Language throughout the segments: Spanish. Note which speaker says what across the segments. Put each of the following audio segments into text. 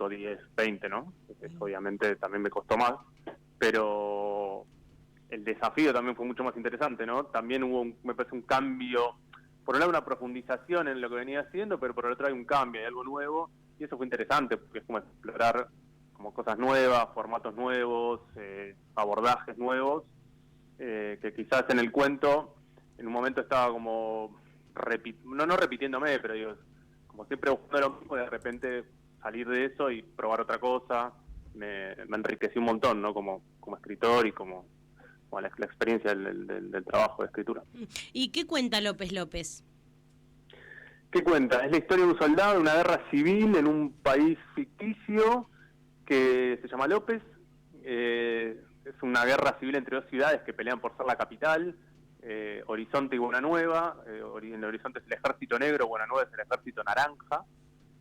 Speaker 1: 10, 20, ¿no? Eso obviamente también me costó más, pero el desafío también fue mucho más interesante, ¿no? También hubo, me parece, un cambio, por un lado una profundización en lo que venía haciendo, pero por el otro hay un cambio, hay algo nuevo, y eso fue interesante, porque es como explorar como cosas nuevas, formatos nuevos, abordajes nuevos, que quizás en el cuento, en un momento estaba como, no repitiéndome, pero digo, como siempre buscando lo mismo, de repente salir de eso y probar otra cosa, me enriqueció un montón, ¿no? Como escritor y como la experiencia del trabajo de escritura.
Speaker 2: ¿Y qué cuenta López López?
Speaker 1: ¿Qué cuenta? Es la historia de un soldado de una guerra civil en un país ficticio que se llama López. Es una guerra civil entre dos ciudades que pelean por ser la capital, Horizonte y Buenanueva. En Horizonte es el ejército negro, Buenanueva es el ejército naranja.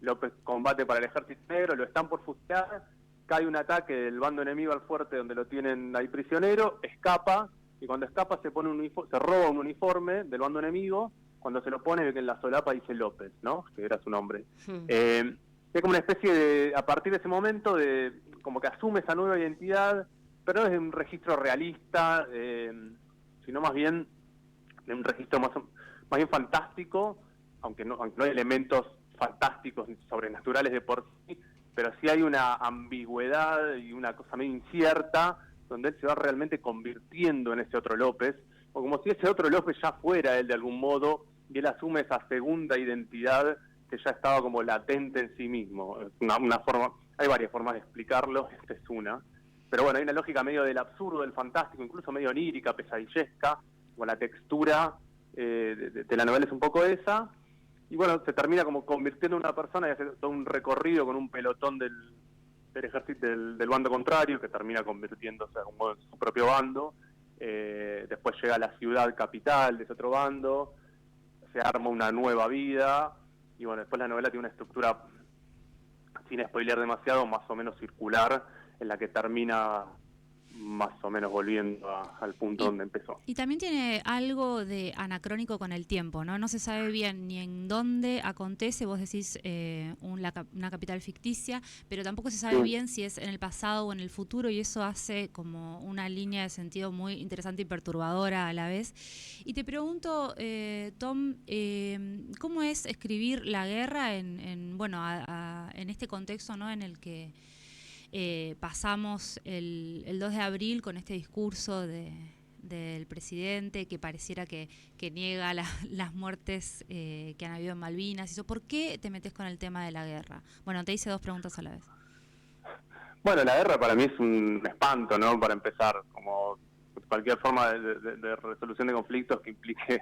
Speaker 1: López combate para el ejército negro, lo están por fusilar, cae un ataque del bando enemigo al fuerte donde lo tienen ahí prisionero, escapa, y cuando escapa se roba un uniforme del bando enemigo. Cuando se lo pone, ve que en la solapa dice López, ¿no? Que era su nombre. Es como una especie de, a partir de ese momento, de como que asume esa nueva identidad, pero no es de un registro realista, sino más bien de un registro más bien fantástico, aunque no hay elementos fantásticos sobrenaturales de por sí, pero sí hay una ambigüedad y una cosa medio incierta, donde él se va realmente convirtiendo en ese otro López, o como si ese otro López ya fuera él de algún modo, y él asume esa segunda identidad que ya estaba como latente en sí mismo. Una forma, hay varias formas de explicarlo, esta es una, pero bueno, hay una lógica medio del absurdo, del fantástico, incluso medio onírica, pesadillesca, con la textura de la novela es un poco esa, y bueno, se termina como convirtiendo en una persona y hace todo un recorrido con un pelotón del ejército del bando contrario, que termina convirtiéndose como en su propio bando. Después llega a la ciudad capital de ese otro bando, se arma una nueva vida, y bueno, después la novela tiene una estructura, sin spoilear demasiado, más o menos circular, en la que termina más o menos volviendo al punto donde empezó.
Speaker 3: Y también tiene algo de anacrónico con el tiempo, ¿no? No se sabe bien ni en dónde acontece, vos decís una capital ficticia, pero tampoco se sabe bien si es en el pasado o en el futuro, y eso hace como una línea de sentido muy interesante y perturbadora a la vez. Y te pregunto, Tom, ¿cómo es escribir la guerra en este contexto, ¿no? En el que pasamos el 2 de abril con este discurso del presidente que pareciera que niega las muertes que han habido en Malvinas. ¿Por qué te metes con el tema de la guerra? Bueno, te hice dos preguntas a la vez.
Speaker 1: Bueno, la guerra para mí es un espanto, ¿no? Para empezar, como cualquier forma de resolución de conflictos que implique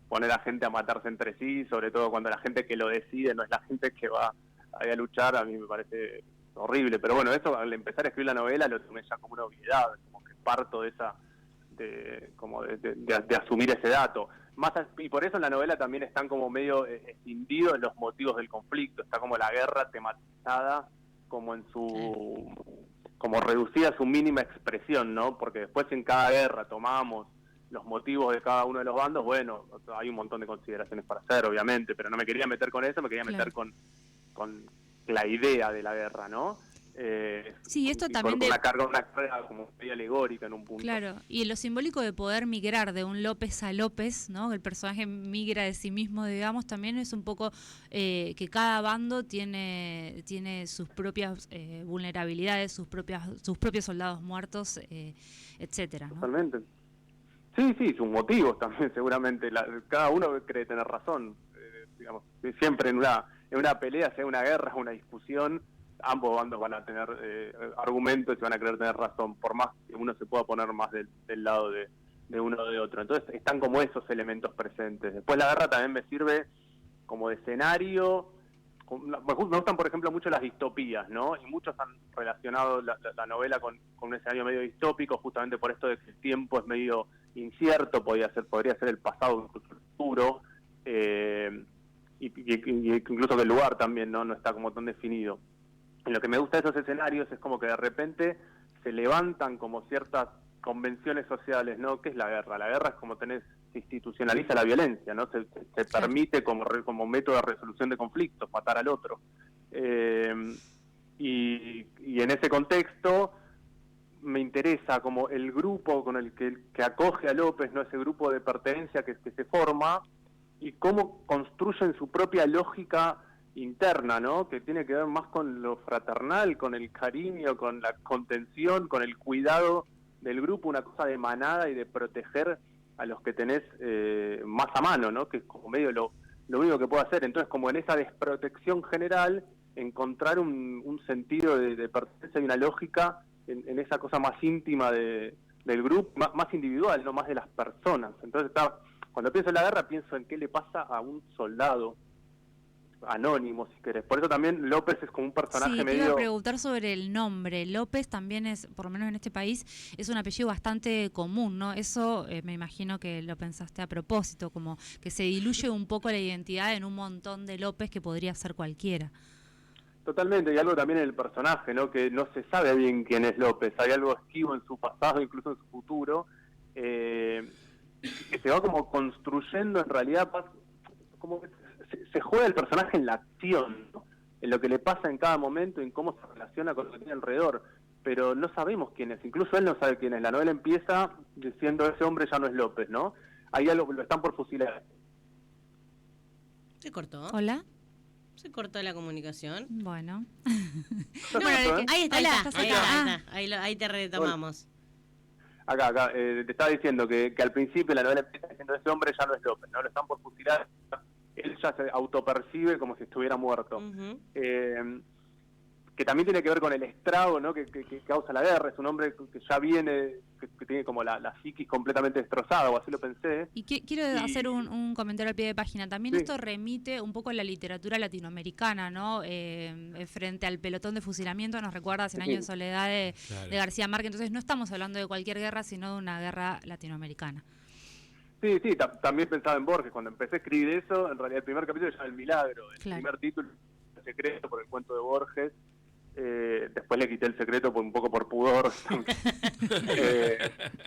Speaker 1: poner a gente a matarse entre sí, sobre todo cuando la gente que lo decide no es la gente que va a luchar, a mí me parece horrible. Pero bueno, eso al empezar a escribir la novela lo tomé ya como una obviedad, como que parto de esa de asumir ese dato. Y por eso en la novela también están como medio escindidos los motivos del conflicto, está como la guerra tematizada como en su como reducida a su mínima expresión, ¿no? Porque después en cada guerra tomamos los motivos de cada uno de los bandos, bueno, hay un montón de consideraciones para hacer, obviamente, pero no me quería meter con eso, me quería meter con la idea de la guerra, ¿no?
Speaker 3: Sí, esto también
Speaker 1: una carga como medio alegórica en un punto.
Speaker 3: Claro, y lo simbólico de poder migrar de un López a López, ¿no? El personaje migra de sí mismo, digamos, también es un poco que cada bando tiene sus propias vulnerabilidades, sus propios soldados muertos, etcétera, ¿no?
Speaker 1: Totalmente. Sí, sus motivos también, seguramente. Cada uno cree tener razón. Digamos, siempre en una pelea, sea una guerra, una discusión, ambos bandos van a tener argumentos y van a querer tener razón, por más que uno se pueda poner más del lado de uno o de otro. Entonces están como esos elementos presentes. Después la guerra también me sirve como de escenario. Me gustan, por ejemplo, mucho las distopías, ¿no? Y muchos han relacionado la novela con un escenario medio distópico, justamente por esto de que el tiempo es medio incierto, podría ser el pasado, incluso el futuro, y incluso que el lugar también no está como tan definido. Y lo que me gusta de esos escenarios es como que de repente se levantan como ciertas convenciones sociales, ¿no? ¿Qué es la guerra? La guerra es como se institucionaliza la violencia, ¿no? Se permite como método de resolución de conflictos, matar al otro. y en ese contexto me interesa como el grupo con el que acoge a López, no, ese grupo de pertenencia que se forma, y cómo construyen su propia lógica interna, ¿no? Que tiene que ver más con lo fraternal, con el cariño, con la contención, con el cuidado del grupo, una cosa de manada y de proteger a los que tenés más a mano, ¿no? Que es como medio lo único que puedo hacer. Entonces, como en esa desprotección general, encontrar un sentido de pertenencia y una lógica en esa cosa más íntima del grupo, más individual, no más de las personas. Entonces, cuando pienso en la guerra, pienso en qué le pasa a un soldado anónimo, si querés. Por eso también López es como un personaje
Speaker 3: Sí,
Speaker 1: medio...
Speaker 3: te iba a preguntar sobre el nombre. López también es, por lo menos en este país, es un apellido bastante común, ¿no? Eso me imagino que lo pensaste a propósito, como que se diluye un poco la identidad en un montón de López que podría ser cualquiera.
Speaker 1: Totalmente, y algo también en el personaje, ¿no? Que no se sabe bien quién es López. Hay algo esquivo en su pasado, incluso en su futuro, que se va como construyendo en realidad, como que se juega el personaje en la acción, ¿no? En lo que le pasa en cada momento, en cómo se relaciona con lo que tiene alrededor, pero no sabemos quién es, incluso él no sabe quién es. La novela empieza diciendo ese hombre ya no es López, ¿no? Hay algo, lo están por fusilar.
Speaker 2: ¿Se cortó?
Speaker 3: ¿Hola?
Speaker 2: ¿Se cortó la comunicación?
Speaker 3: Bueno.
Speaker 2: Ahí está,
Speaker 3: Hola,
Speaker 2: ahí te retomamos.
Speaker 1: Acá, te estaba diciendo que al principio la novela empieza diciendo ese hombre ya no es López, ¿no? Lo están por fusilar, él ya se autopercibe como si estuviera muerto.
Speaker 2: Uh-huh.
Speaker 1: Que también tiene que ver con el estrago, ¿no? que causa la guerra. Es un hombre que ya viene, que tiene como la psiquis completamente destrozada, o así lo pensé.
Speaker 3: Y quiero hacer un comentario al pie de página. También esto remite un poco a la literatura latinoamericana, ¿no? Frente al pelotón de fusilamiento nos recuerda a Cien Años de Soledad de García Márquez. Entonces no estamos hablando de cualquier guerra, sino de una guerra latinoamericana.
Speaker 1: Sí, también pensaba en Borges. Cuando empecé a escribir eso, en realidad el primer capítulo se llama El Milagro. El primer título, El Secreto, por el cuento de Borges. Después le quité El Secreto un poco por pudor.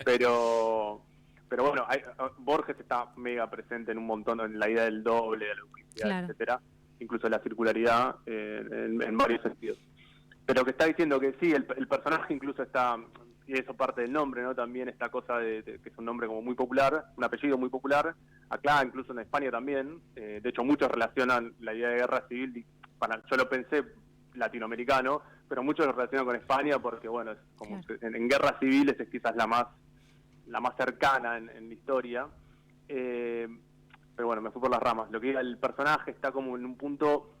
Speaker 1: Pero bueno, Borges está mega presente en un montón, en la idea del doble, de la duplicidad, etcétera, incluso la circularidad en varios sentidos. Pero que está diciendo que sí, el personaje incluso está, y eso parte del nombre, ¿no? También esta cosa de que es un nombre como muy popular, un apellido muy popular, acá incluso en España también. De hecho, muchos relacionan la idea de guerra civil, yo lo pensé latinoamericano, pero muchos lo relacionan con España porque, bueno, es como en guerras civiles es quizás la más cercana en la historia. Pero bueno, me fui por las ramas. Lo que diga, el personaje está como en un punto,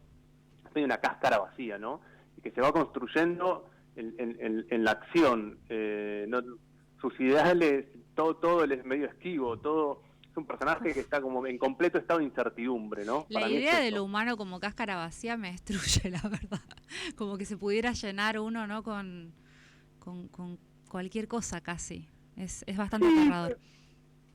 Speaker 1: tiene una cáscara vacía, ¿no? Y que se va construyendo en la acción. No, sus ideales, todo él es medio esquivo, todo... un personaje que está como en completo estado de incertidumbre, ¿no?
Speaker 3: La idea de lo humano como cáscara vacía me destruye, la verdad. Como que se pudiera llenar uno, ¿no? Con cualquier cosa casi. Es bastante aterrador.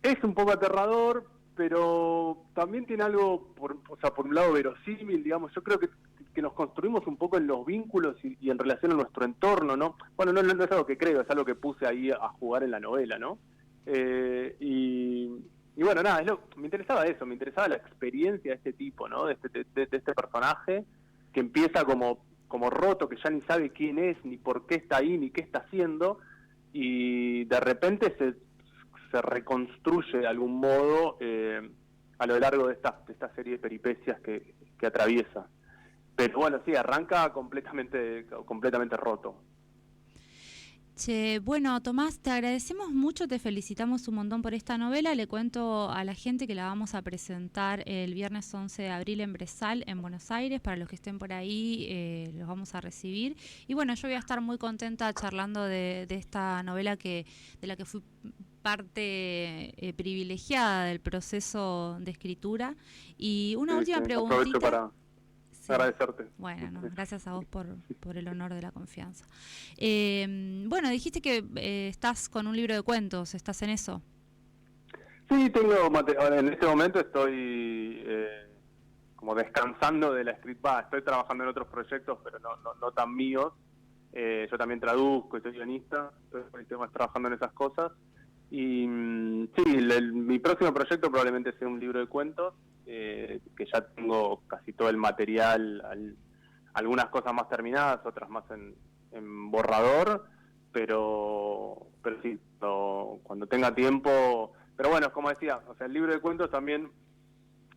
Speaker 1: Es un poco aterrador, pero también tiene algo, por un lado verosímil, digamos. Yo creo que nos construimos un poco en los vínculos y en relación a nuestro entorno, ¿no? Bueno, no es algo que creo, es algo que puse ahí a jugar en la novela, ¿no? Y bueno, nada, me interesaba eso, me interesaba la experiencia de este tipo, ¿no? De este personaje que empieza como roto, que ya ni sabe quién es, ni por qué está ahí, ni qué está haciendo, y de repente se reconstruye de algún modo a lo largo de esta serie de peripecias que atraviesa. Pero bueno, sí, arranca completamente roto.
Speaker 3: Che, bueno, Tomás, te agradecemos mucho, te felicitamos un montón por esta novela. Le cuento a la gente que la vamos a presentar el viernes 11 de abril en Bresal, en Buenos Aires. Para los que estén por ahí, los vamos a recibir. Y bueno, yo voy a estar muy contenta charlando de esta novela de la que fui parte privilegiada del proceso de escritura. Y una última preguntita.
Speaker 1: Para agradecerte.
Speaker 3: Bueno, gracias a vos por el honor de la confianza. Bueno, dijiste que estás con un libro de cuentos, ¿estás en eso?
Speaker 1: Sí, tengo material. En este momento estoy como descansando de la escritura. Estoy trabajando en otros proyectos, pero no tan míos. Yo también traduzco, soy guionista, estoy más trabajando en esas cosas. Y sí, mi próximo proyecto probablemente sea un libro de cuentos, que ya tengo casi todo el material algunas cosas más terminadas, otras más en borrador, pero sí, cuando tenga tiempo. Pero bueno, como decía, o sea, el libro de cuentos también,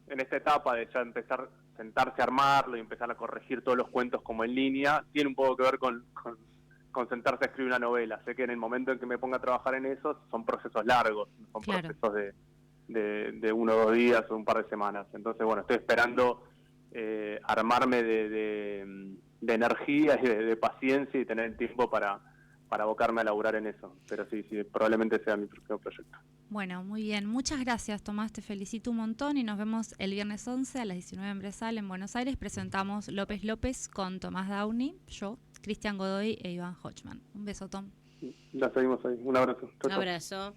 Speaker 1: en esta etapa de ya empezar, sentarse a armarlo y empezar a corregir todos los cuentos como en línea, tiene un poco que ver con sentarse a escribir una novela. Sé que en el momento en que me ponga a trabajar en eso, son procesos largos, son procesos de 1 o 2 días o un par de semanas. Entonces, bueno, estoy esperando armarme de energía y de paciencia y tener el tiempo para abocarme a laburar en eso. Pero sí, probablemente sea mi próximo proyecto.
Speaker 3: Bueno, muy bien. Muchas gracias, Tomás. Te felicito un montón y nos vemos el viernes 11 a las 19 en Bresal, en Buenos Aires. Presentamos López López con Tomás Downey, yo, Cristian Godoy e Iván Hochman. Un beso, Tom.
Speaker 1: La seguimos ahí. Un abrazo.
Speaker 2: Un abrazo.